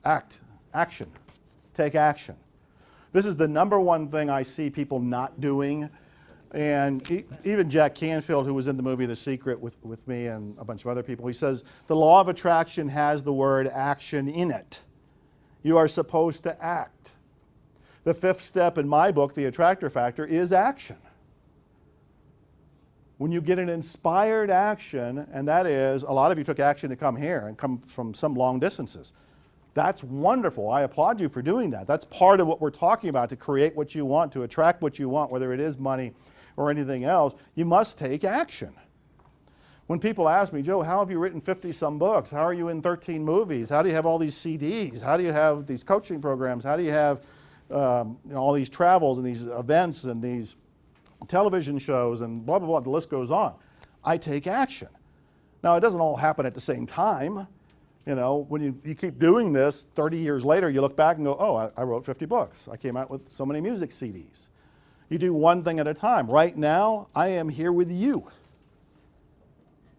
Action. Take action. This is the number one thing I see people not doing. And even Jack Canfield, who was in the movie The Secret with me and a bunch of other people, he says the law of attraction has the word action in it. You are supposed to act. The fifth step in my book, The Attractor Factor, is action. When you get an inspired action, and that is, a lot of you took action to come here and come from some long distances. That's wonderful. I applaud you for doing that. That's part of what we're talking about, to create what you want, to attract what you want, whether it is money or anything else. You must take action. When people ask me, Joe, how have you written 50-some books? How are you in 13 movies? How do you have all these CDs? How do you have these coaching programs? How do you have all these travels and these events and these television shows and blah, blah, blah, the list goes on. I take action. Now, it doesn't all happen at the same time. You know, when you keep doing this, 30 years later, you look back and go, oh, I wrote 50 books. I came out with so many music CDs. You do one thing at a time. Right now, I am here with you.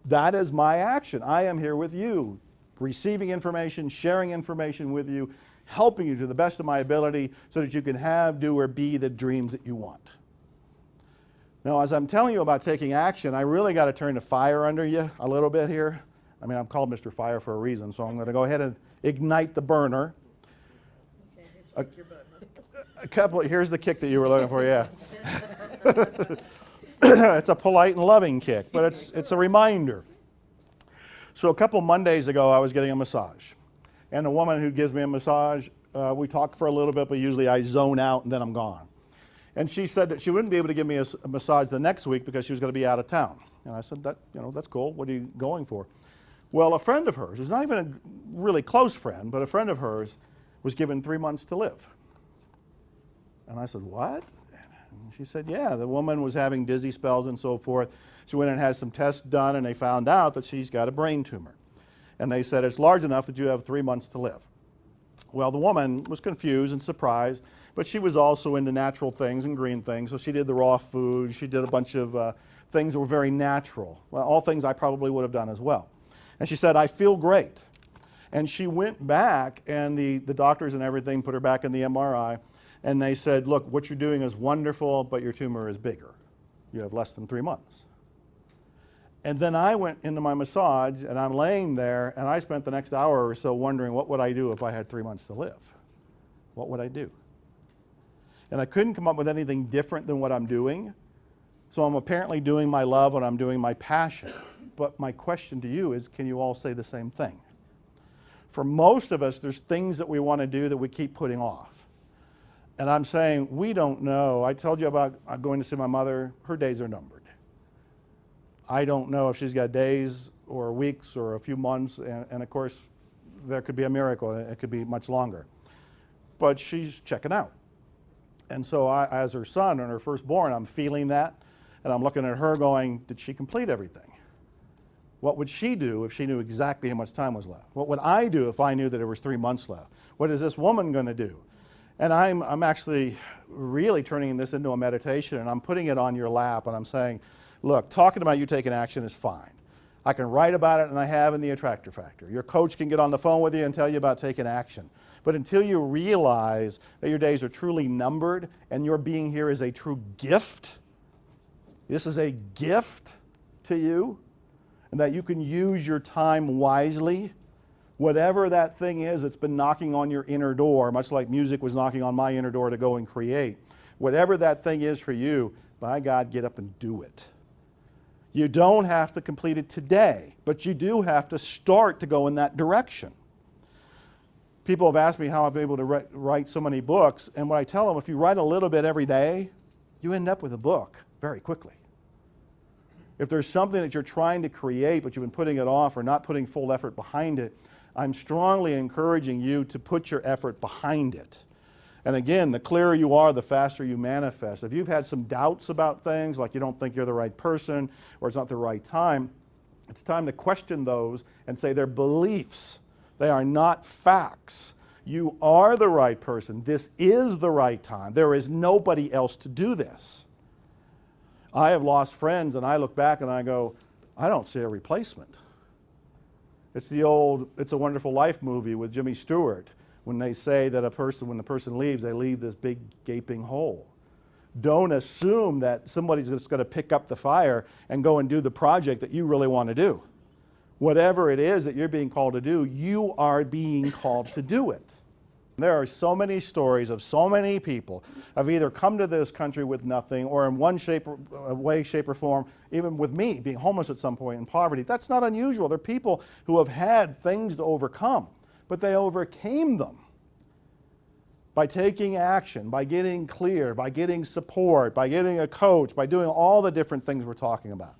That is my action. I am here with you, receiving information, sharing information with you, helping you to the best of my ability so that you can have, do, or be the dreams that you want. Now, as I'm telling you about taking action, I really got to turn the fire under you a little bit here. I mean, I'm called Mr. Fire for a reason, so I'm going to go ahead and ignite the burner. Here's the kick that you were looking for, yeah. It's a polite and loving kick, but it's a reminder. So a couple Mondays ago, I was getting a massage. And the woman who gives me a massage, we talk for a little bit, but usually I zone out and then I'm gone. And she said that she wouldn't be able to give me a massage the next week because she was going to be out of town. And I said, that's cool. What are you going for? Well, a friend of hers, who's not even a really close friend, but a friend of hers, was given 3 months to live. And I said, what? And she said, yeah, the woman was having dizzy spells and so forth. She went and had some tests done, and they found out that she's got a brain tumor. And they said, it's large enough that you have 3 months to live. Well, the woman was confused and surprised, but she was also into natural things and green things. So she did the raw food. She did a bunch of things that were very natural. Well, all things I probably would have done as well. And she said, I feel great. And she went back, and the doctors and everything put her back in the MRI, and they said, look, what you're doing is wonderful, but your tumor is bigger. You have less than 3 months. And then I went into my massage, and I'm laying there, and I spent the next hour or so wondering, what would I do if I had 3 months to live? What would I do? And I couldn't come up with anything different than what I'm doing. So I'm apparently doing my love and I'm doing my passion. But my question to you is, can you all say the same thing? For most of us, there's things that we want to do that we keep putting off. And I'm saying, we don't know. I told you about going to see my mother. Her days are numbered. I don't know if she's got days or weeks or a few months. And of course, there could be a miracle. It could be much longer. But she's checking out. And so I, as her son and her firstborn, I'm feeling that. And I'm looking at her going, did she complete everything? What would she do if she knew exactly how much time was left? What would I do if I knew that there was 3 months left? What is this woman going to do? And I'm actually really turning this into a meditation, and I'm putting it on your lap, and I'm saying, look, talking about you taking action is fine. I can write about it, and I have in the Attractor Factor. Your coach can get on the phone with you and tell you about taking action. But until you realize that your days are truly numbered and your being here is a true gift, this is a gift to you, and that you can use your time wisely, whatever that thing is that's been knocking on your inner door, much like music was knocking on my inner door to go and create, whatever that thing is for you, by God, get up and do it. You don't have to complete it today, but you do have to start to go in that direction. People have asked me how I've been able to write so many books, and what I tell them, if you write a little bit every day, you end up with a book very quickly. If there's something that you're trying to create, but you've been putting it off or not putting full effort behind it, I'm strongly encouraging you to put your effort behind it. And again, the clearer you are, the faster you manifest. If you've had some doubts about things, like you don't think you're the right person or it's not the right time, it's time to question those and say they're beliefs. They are not facts. You are the right person. This is the right time. There is nobody else to do this. I have lost friends, and I look back and I go, I don't see a replacement. It's the old It's a Wonderful Life movie with Jimmy Stewart, when they say that when the person leaves, they leave this big gaping hole. Don't assume that somebody's just going to pick up the fire and go and do the project that you really want to do. Whatever it is that you're being called to do, you are being called to do it. There are so many stories of so many people have either come to this country with nothing, or in one shape or form, even with me being homeless at some point in poverty. That's not unusual. There are people who have had things to overcome, but they overcame them by taking action, by getting clear, by getting support, by getting a coach, by doing all the different things we're talking about.